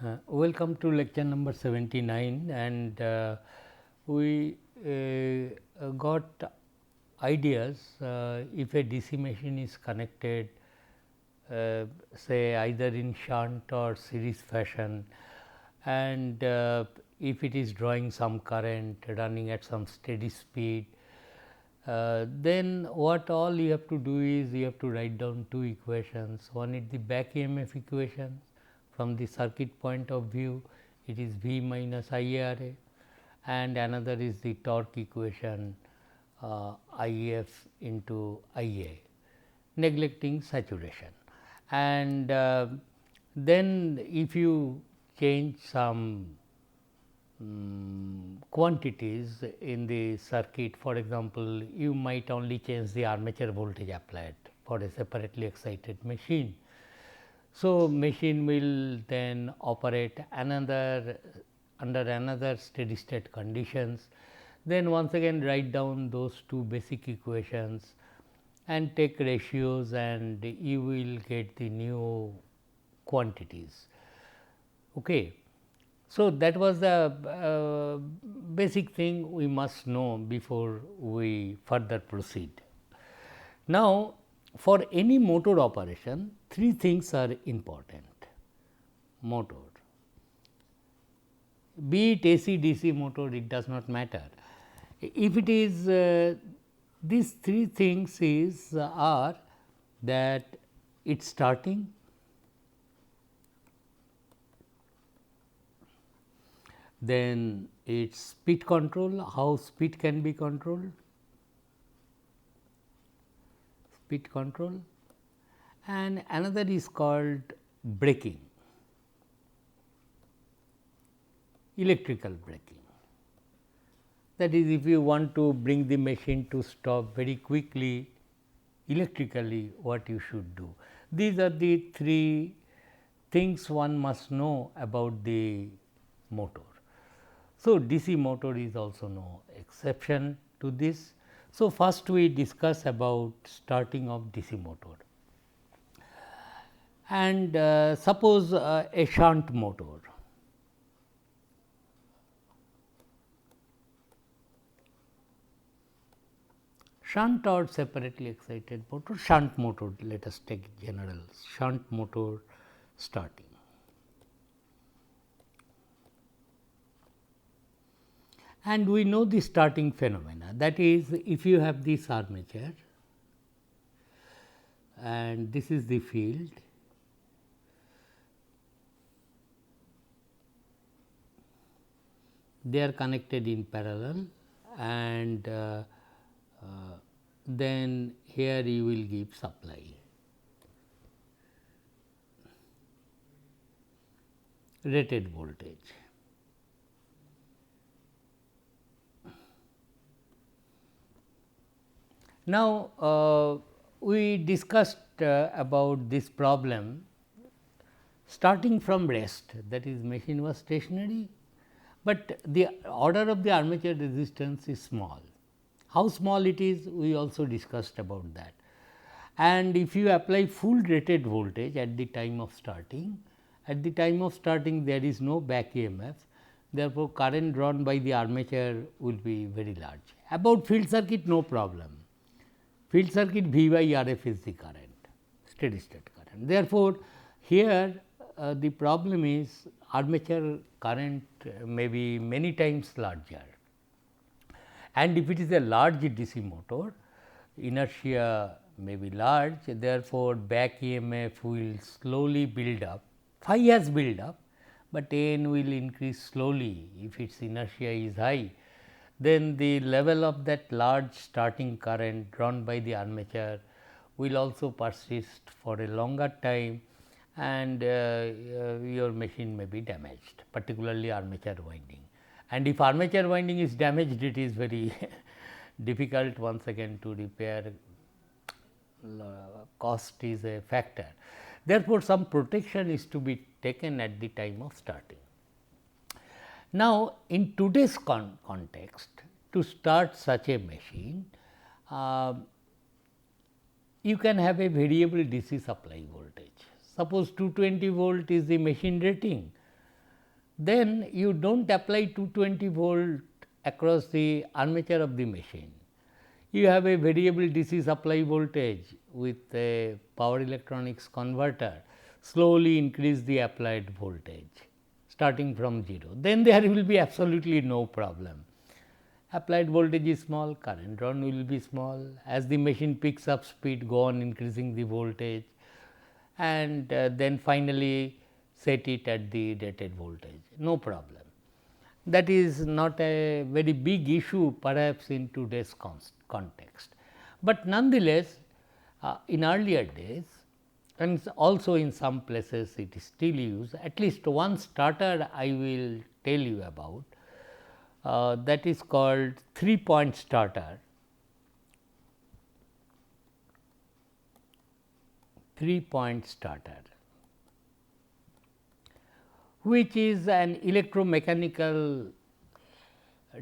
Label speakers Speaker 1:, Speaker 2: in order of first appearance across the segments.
Speaker 1: Welcome to lecture number 79, and we got ideas if a DC machine is connected say either in shunt or series fashion, and if it is drawing some current running at some steady speed, then what all you have to do is you have to write down two equations. One is the back EMF equation. From the circuit point of view, it is V minus IARA, and another is the torque equation IF into IA, neglecting saturation. And then if you change some quantities in the circuit, for example, you might only change the armature voltage applied for a separately excited machine. So, machine will then operate under another steady state conditions. Then once again write down those two basic equations and take ratios, and you will get the new quantities. Okay. So, that was the basic thing we must know before we further proceed. Now, for any motor operation, three things are important. Motor, be it AC, DC motor, it does not matter. If it is these three things are that it's starting, then its speed control, how speed can be controlled, and another is called braking, electrical braking. That is, if you want to bring the machine to stop very quickly electrically, what you should do. These are the three things one must know about the motor. So, DC motor is also no exception to this. So, first we discuss about starting of DC motor, and suppose a shunt motor. Shunt or separately excited motor, shunt motor, let us take general shunt motor starting. And we know the starting phenomena, that is, if you have this armature and this is the field, they are connected in parallel, and then here you will give supply. Rated voltage. Now, we discussed about this problem starting from rest, that is machine was stationary, but the order of the armature resistance is small. How small it is, we also discussed about that. And if you apply full rated voltage at the time of starting, there is no back EMF, therefore, current drawn by the armature will be very large. About field circuit, no problem. Field circuit V by RF is the current, steady state current. Therefore, here the problem is armature current may be many times larger, and if it is a large DC motor, inertia may be large, therefore, back EMF will slowly build up. Phi has built up, but N will increase slowly if its inertia is high. Then the level of that large starting current drawn by the armature will also persist for a longer time, and your machine may be damaged, particularly armature winding. And if armature winding is damaged, it is very difficult once again to repair, cost is a factor. Therefore, some protection is to be taken at the time of starting. Now, in today's context, to start such a machine, you can have a variable DC supply voltage. Suppose 220 volt is the machine rating, then you do not apply 220 volt across the armature of the machine. You have a variable DC supply voltage with a power electronics converter, slowly increase the applied voltage starting from 0. Then there will be absolutely no problem. Applied voltage is small, current drawn will be small. As the machine picks up speed, go on increasing the voltage, and then finally set it at the rated voltage, no problem. That is not a very big issue perhaps in today's context, but nonetheless in earlier days and also in some places it is still used. At least one starter I will tell you about, that is called 3-point starter. 3-point starter, which is an electromechanical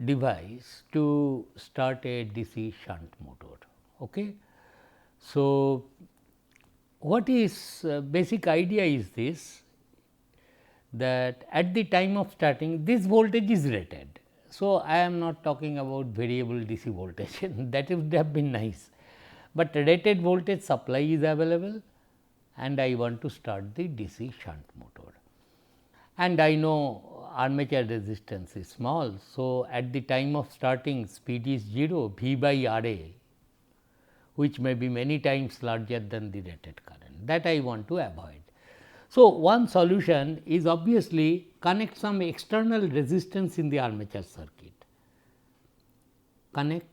Speaker 1: device to start a DC shunt motor. Okay. So, what is basic idea is this, that at the time of starting this voltage is rated. So, I am not talking about variable DC voltage that would have been nice, but rated voltage supply is available and I want to start the DC shunt motor. And I know armature resistance is small. So, at the time of starting speed is 0, V by R A, which may be many times larger than the rated current, that I want to avoid. So, one solution is obviously connect some external resistance in the armature circuit, connect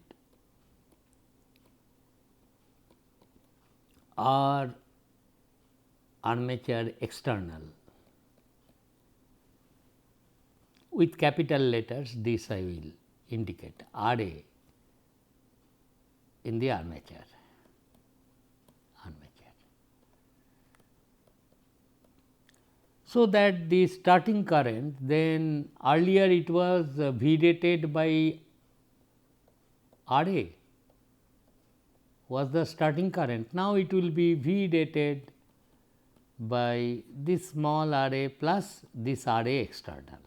Speaker 1: R armature external with capital letters, this I will indicate R A in the armature. So, that the starting current, then earlier it was V rated by R A was the starting current. Now, it will be V rated by this small R A plus this R A external.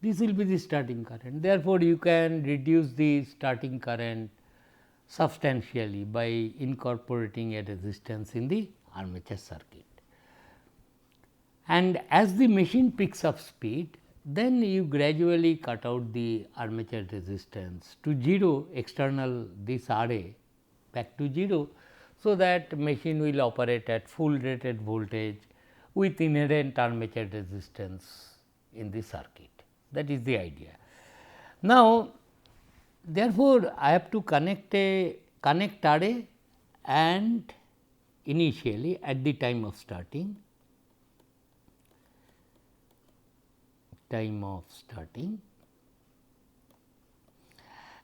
Speaker 1: This will be the starting current. Therefore, you can reduce the starting current substantially by incorporating a resistance in the armature circuit. And as the machine picks up speed, then you gradually cut out the armature resistance to 0, external this R A back to 0. So, that machine will operate at full rated voltage with inherent armature resistance in the circuit. That is the idea. Now, therefore, I have to connect R A and initially at the time of starting,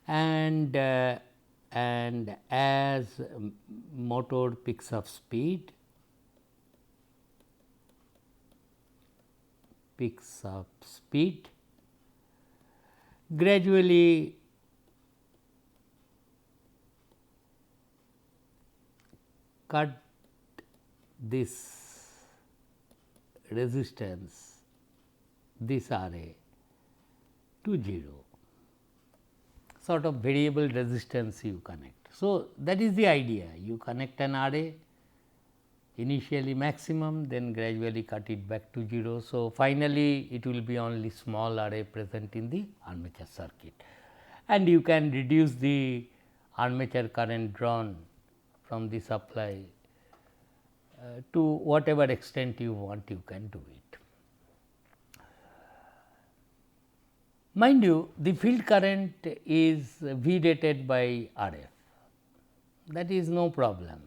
Speaker 1: and as motor picks up speed, gradually cut this resistance, this R A to 0, sort of variable resistance you connect. So, that is the idea, you connect an R A initially maximum, then gradually cut it back to 0. So, finally, it will be only small R A present in the armature circuit, and you can reduce the armature current drawn from the supply to whatever extent you want, you can do it. Mind you, the field current is V rated by R F, that is no problem,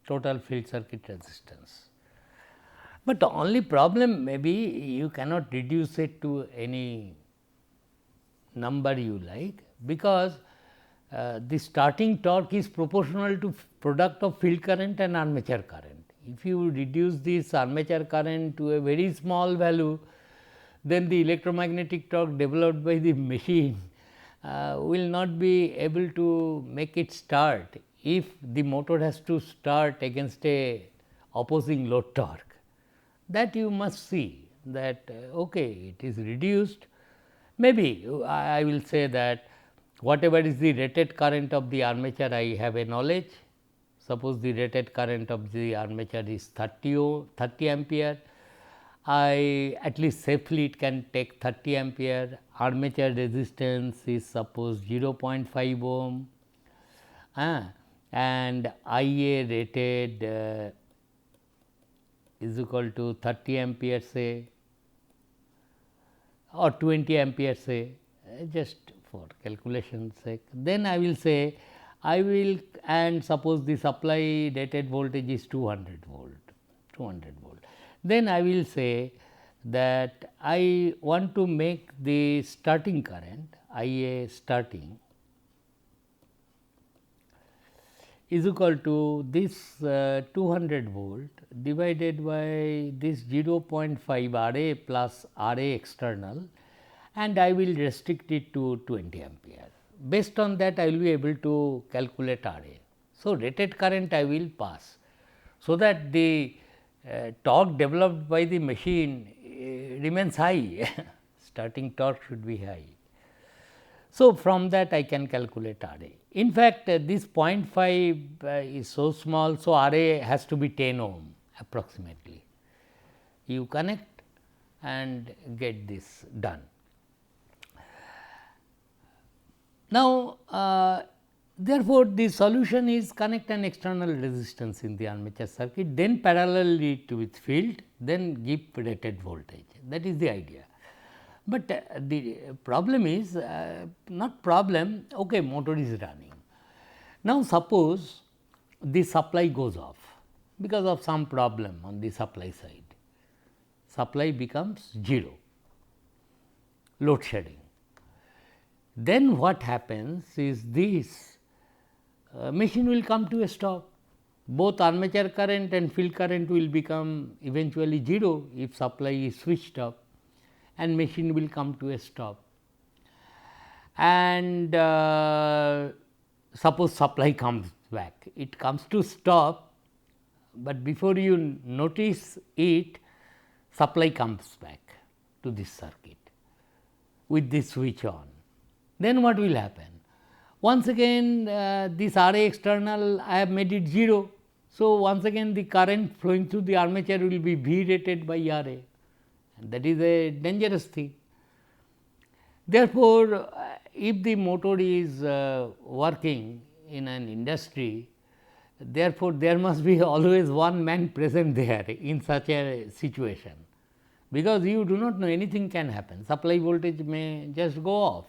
Speaker 1: total field circuit resistance. But the only problem may be you cannot reduce it to any number you like, because the starting torque is proportional to product of field current and armature current. If you reduce this armature current to a very small value, then the electromagnetic torque developed by the machine will not be able to make it start if the motor has to start against a opposing load torque. That you must see, that okay, it is reduced. Maybe I will say that whatever is the rated current of the armature, I have a knowledge. Suppose the rated current of the armature is 30 ampere, I at least safely it can take 30 ampere. Armature resistance is suppose 0.5 ohm, and IA rated is equal to 30 ampere say, or 20 ampere say, just for calculation sake. Then I will say I will, and suppose the supply rated voltage is 200 volt, 200 volt. Then I will say that I want to make the starting current IA starting is equal to this 200 volt divided by this 0.5 RA plus RA external, and I will restrict it to 20 ampere. Based on that, I will be able to calculate RA. So, rated current I will pass, so that the torque developed by the machine remains high, starting torque should be high. So, from that I can calculate RA. In fact, this 0.5 is so small, so RA has to be 10 ohm approximately. You connect and get this done. Now, therefore, the solution is connect an external resistance in the armature circuit, then parallel it with field, then give rated voltage. That is the idea. But the problem is not problem, okay, motor is running. Now, suppose the supply goes off because of some problem on the supply side, supply becomes 0, load shedding. Then what happens is this machine will come to a stop, both armature current and field current will become eventually 0 if supply is switched off, and machine will come to a stop. And suppose supply comes back, it comes to stop, but before you notice it, supply comes back to this circuit with this switch on. Then what will happen? Once again this RA external I have made it 0. So, once again the current flowing through the armature will be V rated by RA, and that is a dangerous thing. Therefore, if the motor is working in an industry, therefore, there must be always one man present there in such a situation, because you do not know, anything can happen, supply voltage may just go off.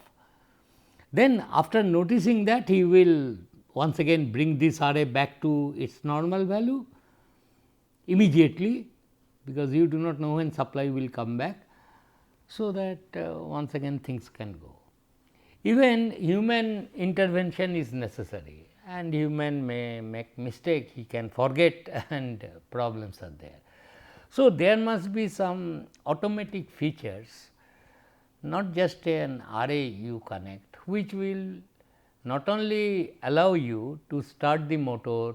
Speaker 1: Then after noticing that, he will once again bring this RA back to its normal value immediately, because you do not know when supply will come back. So, that once again things can go. Even human intervention is necessary, and human may make mistake, he can forget and problems are there. So, there must be some automatic features, not just an RA you connect, which will not only allow you to start the motor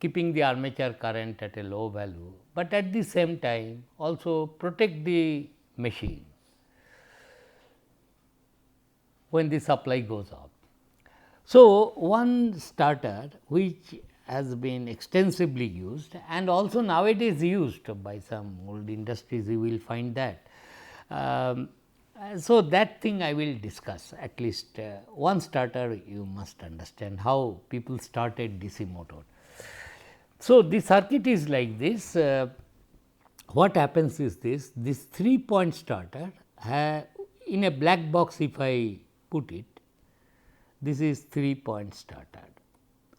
Speaker 1: keeping the armature current at a low value, but at the same time also protect the machine when the supply goes off. So, one starter which has been extensively used and also nowadays used by some old industries, you will find that. So, that thing I will discuss, at least one starter you must understand how people started DC motor. So, the circuit is like this. What happens is this 3-point starter in a black box, if I put it, this is 3-point starter,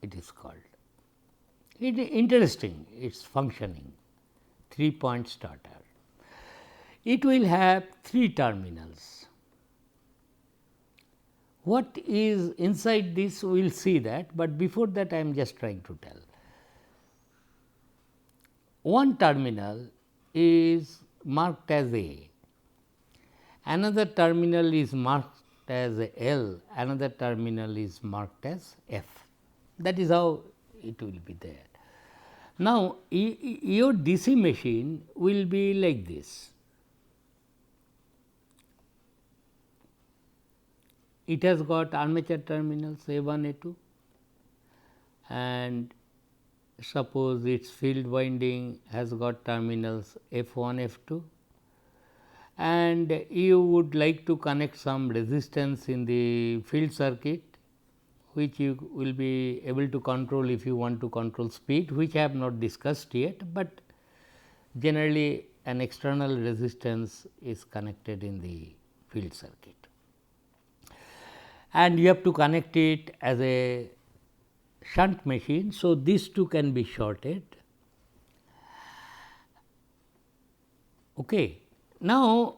Speaker 1: it is called. It is interesting, its functioning, 3-point starter. It will have 3 terminals. What is inside this, we will see that, but before that I am just trying to tell. One terminal is marked as A, another terminal is marked as L, another terminal is marked as F. That is how it will be there. Now, your DC machine will be like this. It has got armature terminals A1, A2, and suppose its field winding has got terminals F1, F2, and you would like to connect some resistance in the field circuit, which you will be able to control if you want to control speed, which I have not discussed yet, but generally an external resistance is connected in the field circuit, and you have to connect it as a shunt machine. So, these two can be shorted. Okay. Now,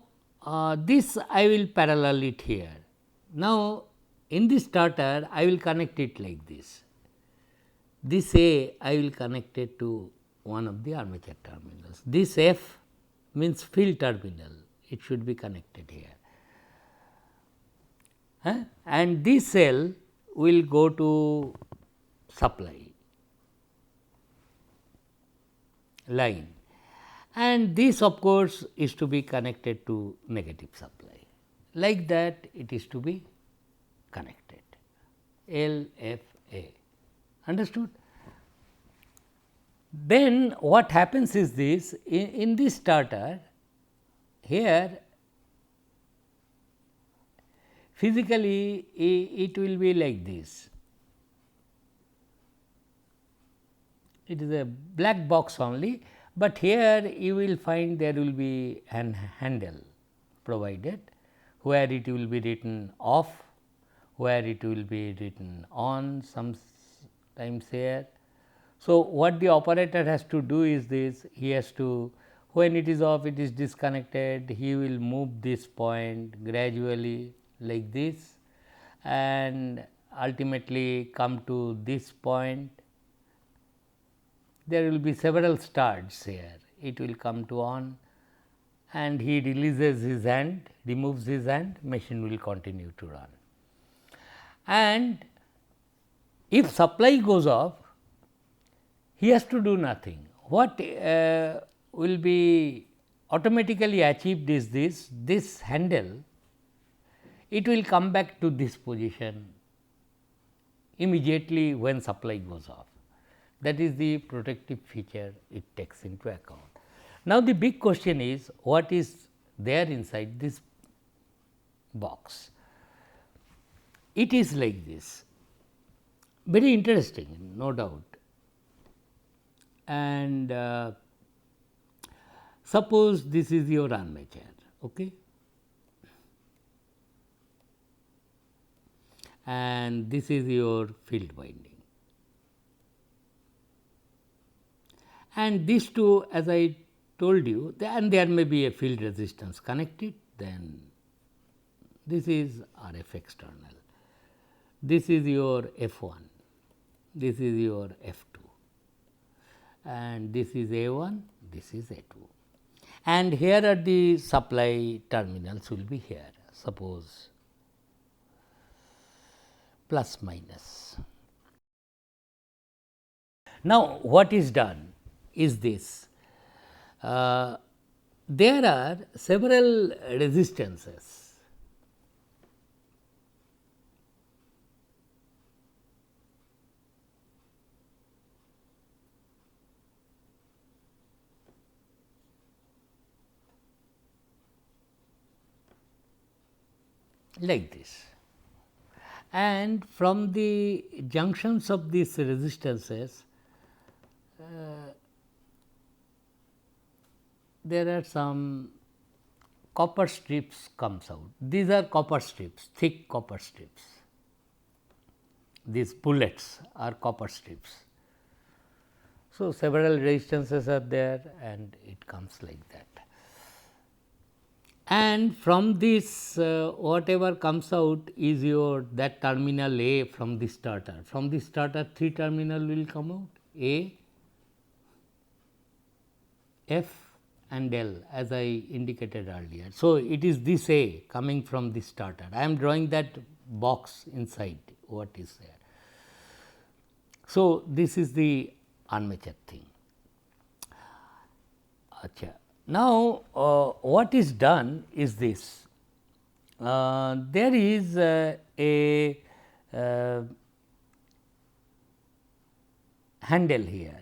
Speaker 1: this I will parallel it here. Now, in this starter I will connect it like this. This A I will connect it to one of the armature terminals. This F means field terminal, it should be connected here. And this cell will go to supply line, and this of course is to be connected to negative supply. Like that it is to be connected, L, F, A. Understood? Then what happens is this, in this starter here physically it will be like this. It is a black box only, but here you will find there will be an handle provided, where it will be written off, where it will be written on sometimes here. So, what the operator has to do is this, he has to, when it is off, it is disconnected, he will move this point gradually like this and ultimately come to this point. There will be several starts here, it will come to on, and he releases his hand, removes his hand, machine will continue to run. And if supply goes off, he has to do nothing. What will be automatically achieved is this handle, it will come back to this position immediately when supply goes off. That is the protective feature it takes into account. Now, the big question is what is there inside this box? It is like this, very interesting, no doubt. And suppose this is your armature, okay, and this is your field winding. And these two, as I told you, and there may be a field resistance connected, then this is RF external, this is your F1, this is your F2, and this is A1, this is A2, and here are the supply terminals will be here, suppose plus minus. Now, what is done is this, there are several resistances like this, and from the junctions of these resistances there are some copper strips comes out. These are copper strips, thick copper strips. These bullets are copper strips. So, several resistances are there and it comes like that. And from this whatever comes out is your that terminal A from this starter. From this starter 3 terminal will come out, A, F and L, as I indicated earlier. So, it is this A coming from this starter. I am drawing that box inside what is there. So, this is the armature thing. Acha. Now, what is done is this. There is a handle here.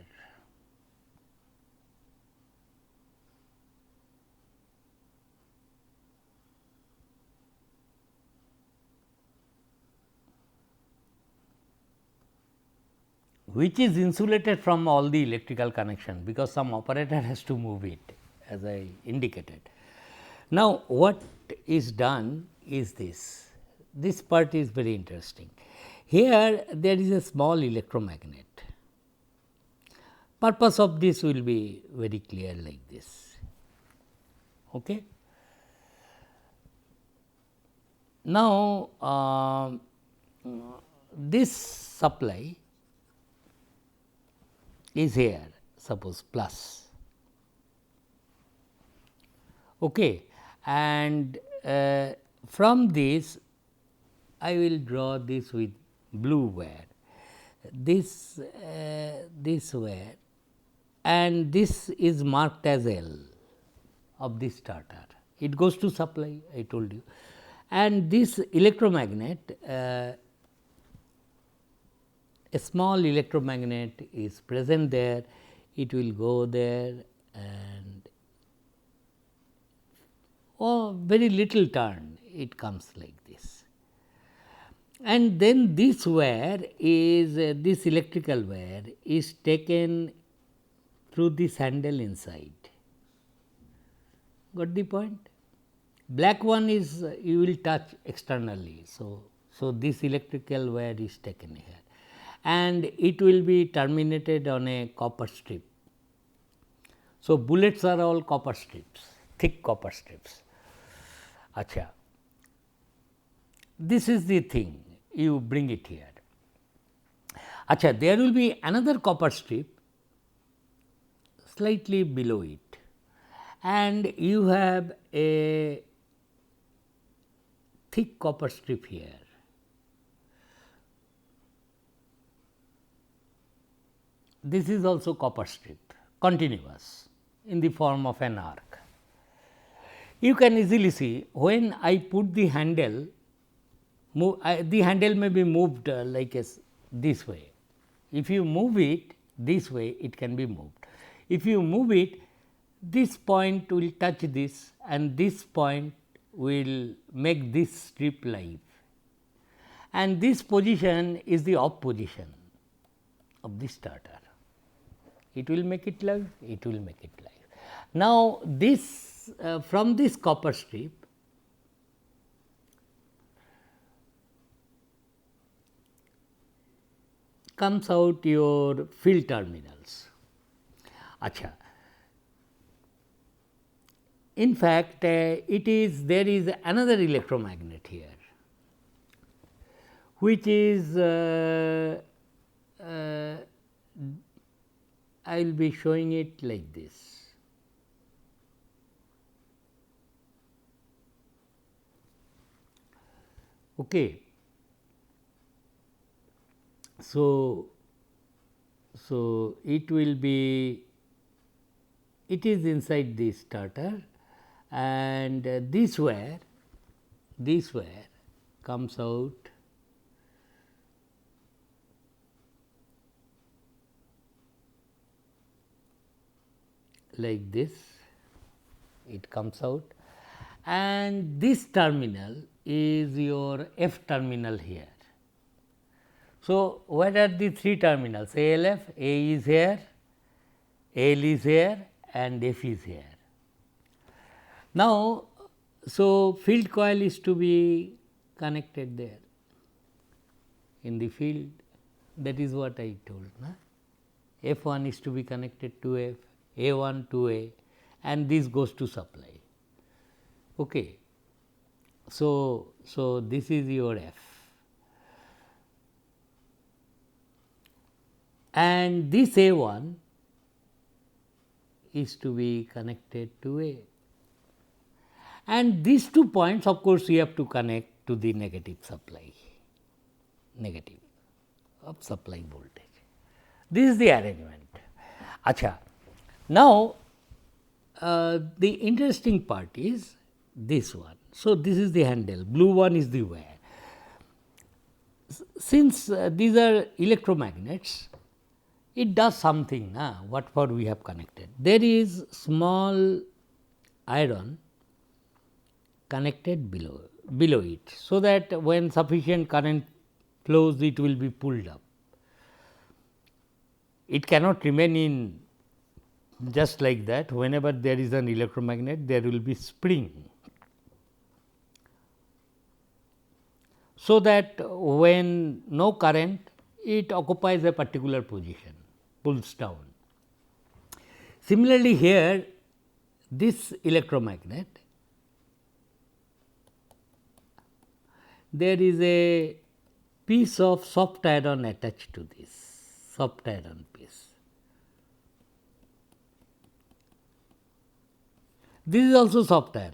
Speaker 1: Which is insulated from all the electrical connection, because some operator has to move it, as I indicated. Now, what is done is this. This part is very interesting. Here there is a small electromagnet. Purpose of this will be very clear like this. Okay. Now, this supply is here, suppose plus, okay, and from this I will draw this with blue wire, this wire, and this is marked as L of the starter. It goes to supply, I told you, and this electromagnet, a small electromagnet is present there, it will go there and very little turn, it comes like this. And then this wire is this electrical wire is taken through this handle inside. Got the point? Black one is you will touch externally. So, this electrical wire is taken here, and it will be terminated on a copper strip. So, bullets are all copper strips, thick copper strips. Acha. This is the thing, you bring it here. Acha, there will be another copper strip slightly below it, and you have a thick copper strip here. This is also copper strip, continuous in the form of an arc. You can easily see when I put the handle, the handle may be moved like this way. If you move it this way, it can be moved. If you move it, this point will touch this, and this point will make this strip live, and this position is the off position of the starter. It will make it live, it will make it live. Now, this from this copper strip, comes out your field terminals. Acha. In fact, there is another electromagnet here, which is I will be showing it like this. Okay. So, it will be, it is inside the starter, and this wire comes out like this, it comes out, and this terminal is your F terminal here. So, what are the three terminals? ALF, A is here, L is here, and F is here. Now, so field coil is to be connected there in the field, that is what I told. Na? F1 is to be connected to F, A1 to A, and this goes to supply. Okay. So, this is your F. And this A1 is to be connected to A, and these 2 points, of course, you have to connect to the negative supply, negative of supply voltage. This is the arrangement. Acha. Now, the interesting part is this one. So, this is the handle, blue one is the wire. Since these are electromagnets, it does something, what for we have connected. There is small iron connected below it. So, that when sufficient current flows, it will be pulled up. It cannot remain in just like that. Whenever there is an electromagnet, there will be spring. So, that when no current, it occupies a particular position, pulls down. Similarly, here this electromagnet, there is a piece of soft iron attached to this, soft iron piece. This is also soft iron.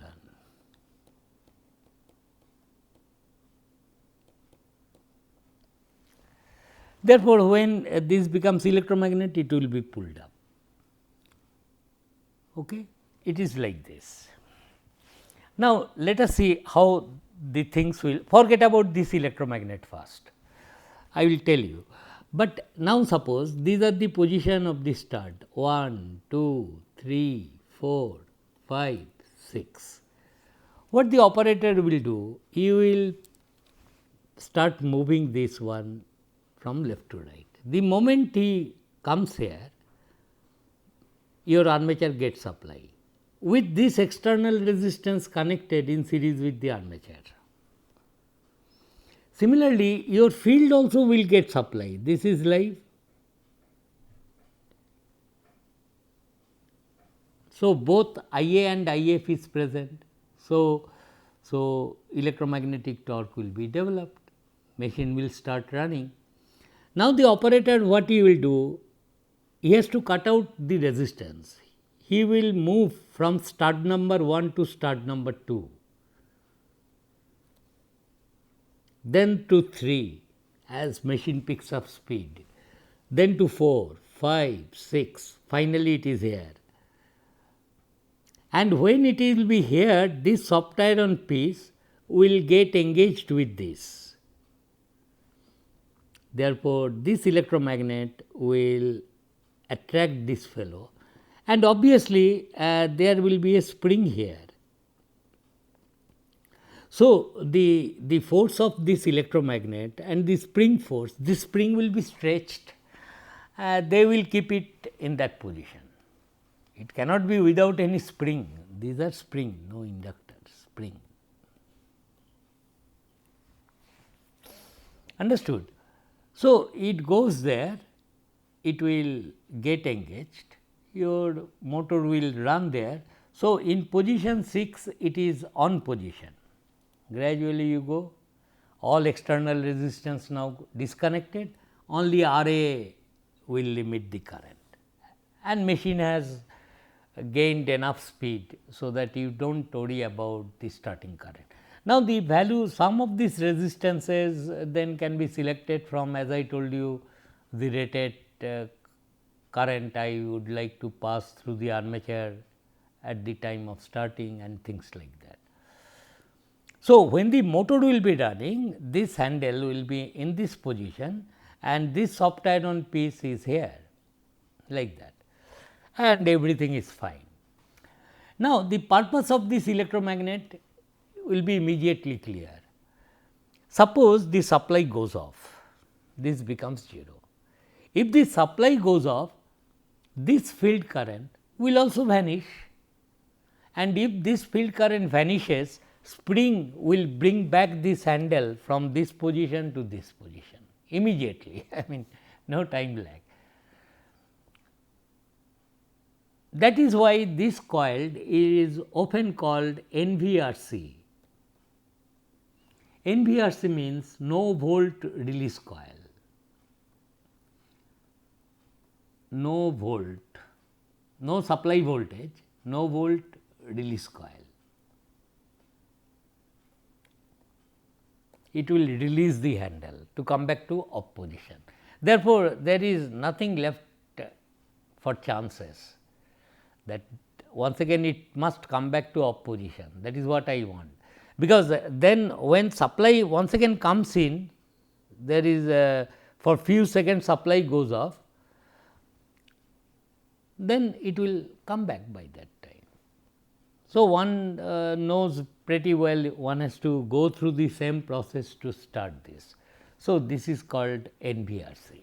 Speaker 1: Therefore, when this becomes electromagnet, it will be pulled up. Okay? It is like this. Now, let us see how the things will forget about this electromagnet first. I will tell you, but now suppose these are the position of the stud 1, 2, 3, 4, 5, 6. What the operator will do? He will start moving this one from left to right. The moment he comes here, your armature gets supply with this external resistance connected in series with the armature. Similarly, your field also will get supply. This is live. So, both IA and IF is present. So, electromagnetic torque will be developed, machine will start running. Now, the operator what he will do? He has to cut out the resistance. He will move from stud number 1 to stud number 2, then to 3 as machine picks up speed, then to 4, 5, 6, finally it is here. And when it will be here, this soft iron piece will get engaged with this. Therefore, this electromagnet will attract this fellow, and obviously, there will be a spring here. So, the force of this electromagnet and the spring force, this spring will be stretched, they will keep it in that position. It cannot be without any spring, these are spring, no inductors, spring. Understood? So, it goes there, it will get engaged, your motor will run there. So, in position 6, it is on position. Gradually you go, all external resistance now disconnected, only RA will limit the current, and machine has gained enough speed. So, that you do not worry about the starting current. Now, the value, some of these resistances then can be selected from, as I told you, the rated current I would like to pass through the armature at the time of starting and things like that. So, when the motor will be running, this handle will be in this position and this soft iron piece is here like that, and everything is fine. Now, the purpose of this electromagnet will be immediately clear. Suppose the supply goes off, this becomes 0. If the supply goes off, this field current will also vanish, and if this field current vanishes, spring will bring back this handle from this position to this position immediately. I mean, no time lag. That is why this coil is often called NVRC. NVRC means no volt release coil. No volt, no supply voltage, no volt release coil. It will release the handle to come back to off position. Therefore, there is nothing left for chances that once again it must come back to off position, that is what I want. Because then when supply once again comes in, there is a, for few seconds supply goes off, then it will come back by that time. So, one knows pretty well one has to go through the same process to start this. So, this is called NVRC.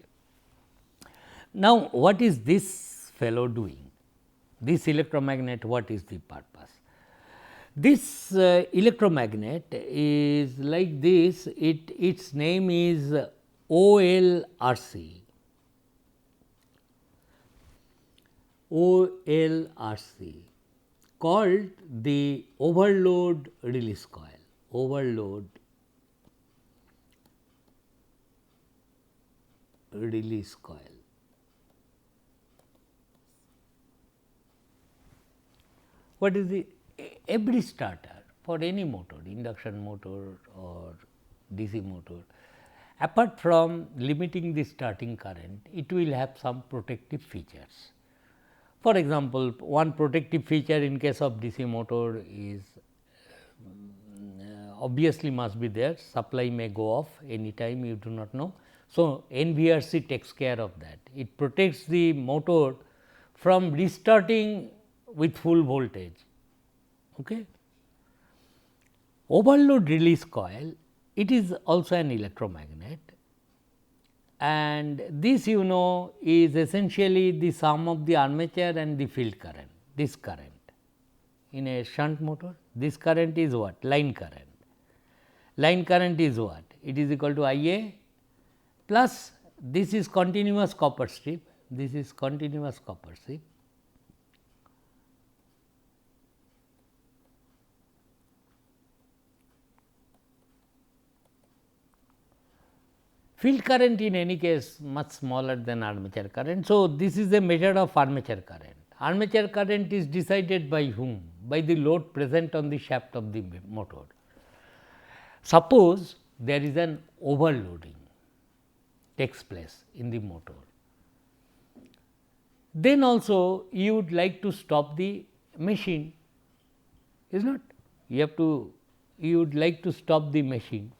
Speaker 1: Now, what is this fellow doing? This electromagnet, what is the purpose? This electromagnet is like this, its name is OLRC. OLRC, called the overload release coil, overload release coil. What is the, every starter for any motor, induction motor or DC motor, apart from limiting the starting current, it will have some protective features. For example, one protective feature in case of DC motor is obviously must be there, supply may go off anytime, you do not know. So, NVRC takes care of that, it protects the motor from restarting with full voltage. Okay. Overload release coil, it is also an electromagnet, and this you know is essentially the sum of the armature and the field current, this current. In a shunt motor, this current is what? Line current. Line current is what? It is equal to IA plus this is continuous copper strip, this is continuous copper strip. Field current in any case much smaller than armature current. So, this is a measure of armature current. Armature current is decided by whom? By the load present on the shaft of the motor. Suppose there is an overloading takes place in the motor, then also you would like to stop the machine, is not? You would like to stop the machine.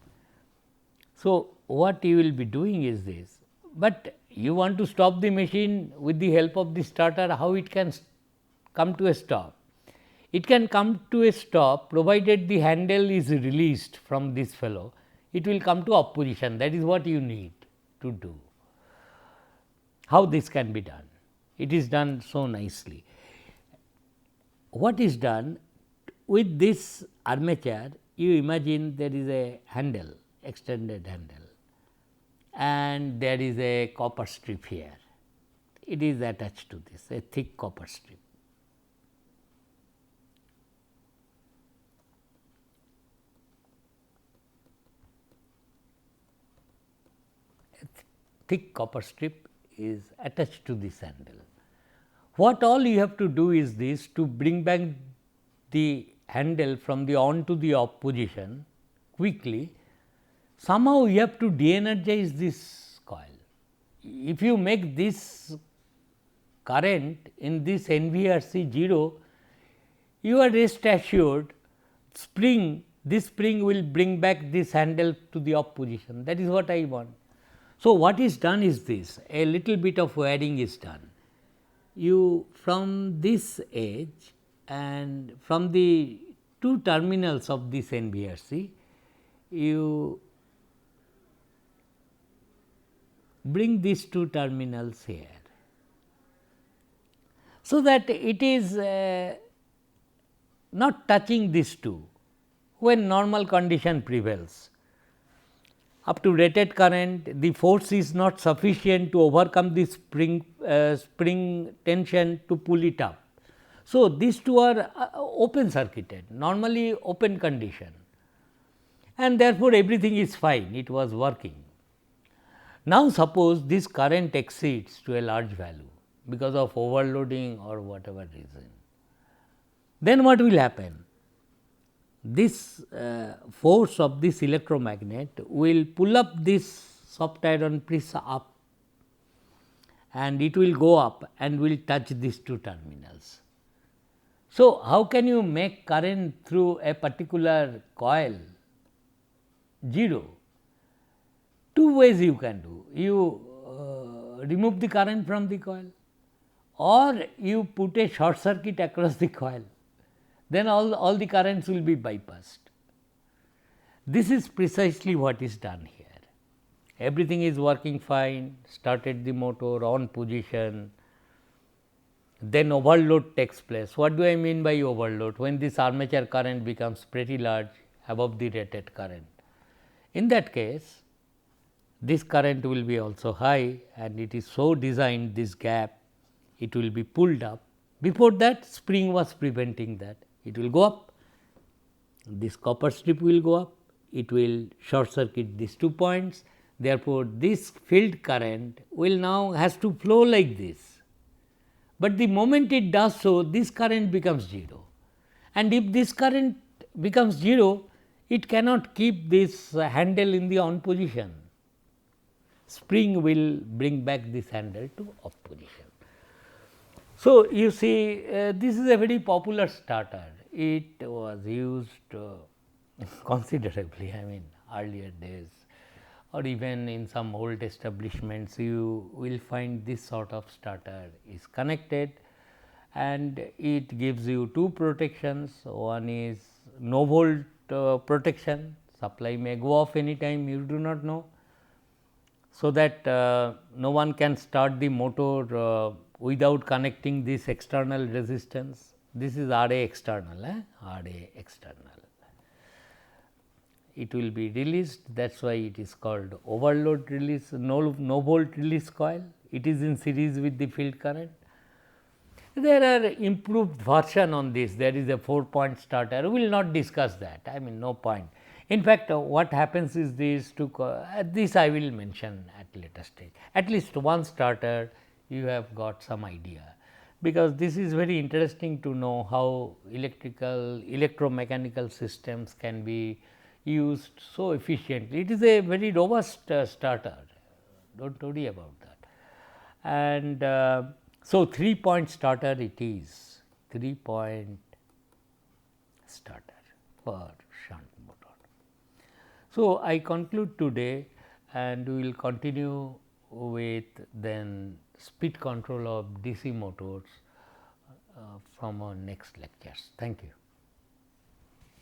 Speaker 1: So, what you will be doing is this, but you want to stop the machine with the help of the starter, how it can come to a stop? It can come to a stop provided the handle is released from this fellow, it will come to off position, that is what you need to do. How this can be done? It is done so nicely. What is done with this armature? You imagine there is a handle, extended handle, and there is a copper strip here. It is attached to this, a thick copper strip. A thick copper strip is attached to this handle. What all you have to do is this, to bring back the handle from the on to the off position quickly. Somehow you have to de-energize this coil. If you make this current in this NVRC 0, you are rest assured this spring will bring back this handle to the off position, that is what I want. So, what is done is this, a little bit of wiring is done. You from this edge and from the two terminals of this NVRC, you bring these two terminals here, so that it is not touching these two when normal condition prevails. Up to rated current, the force is not sufficient to overcome the spring tension to pull it up. So, these two are open circuited, normally open condition, and therefore, everything is fine, it was working. Now, suppose this current exceeds to a large value because of overloading or whatever reason, then what will happen? This force of this electromagnet will pull up this soft iron piece up, and it will go up and will touch these two terminals. So, how can you make current through a particular coil 0? Two ways you can do. You remove the current from the coil, or you put a short circuit across the coil, then all the currents will be bypassed. This is precisely what is done here. Everything is working fine, started the motor on position, then overload takes place. What do I mean by overload? When this armature current becomes pretty large above the rated current. In that case, this current will be also high, and it is so designed, this gap, it will be pulled up. Before that, spring was preventing that. It will go up, this copper strip will go up, it will short circuit these 2 points. Therefore, this field current will now has to flow like this, but the moment it does so, this current becomes 0, and if this current becomes 0, it cannot keep this handle in the on position. Spring will bring back this handle to off position. So, you see this is a very popular starter. It was used considerably, I mean earlier days, or even in some old establishments you will find this sort of starter is connected, and it gives you two protections. One is no volt protection, supply may go off anytime, you do not know. So, that no one can start the motor without connecting this external resistance. This is RA external, RA external. It will be released, that is why it is called overload release, no volt release coil. It is in series with the field current. There are improved version on this. There is a 4-point starter. We will not discuss that. I mean, no point. In fact, what happens is this this I will mention at later stage. At least one starter you have got some idea, because this is very interesting to know how electromechanical systems can be used so efficiently. It is a very robust starter, do not worry about that. And so, 3-point starter it is, 3-point starter for shunt motor. So, I conclude today, and we will continue with then speed control of DC motors from our next lectures. Thank you.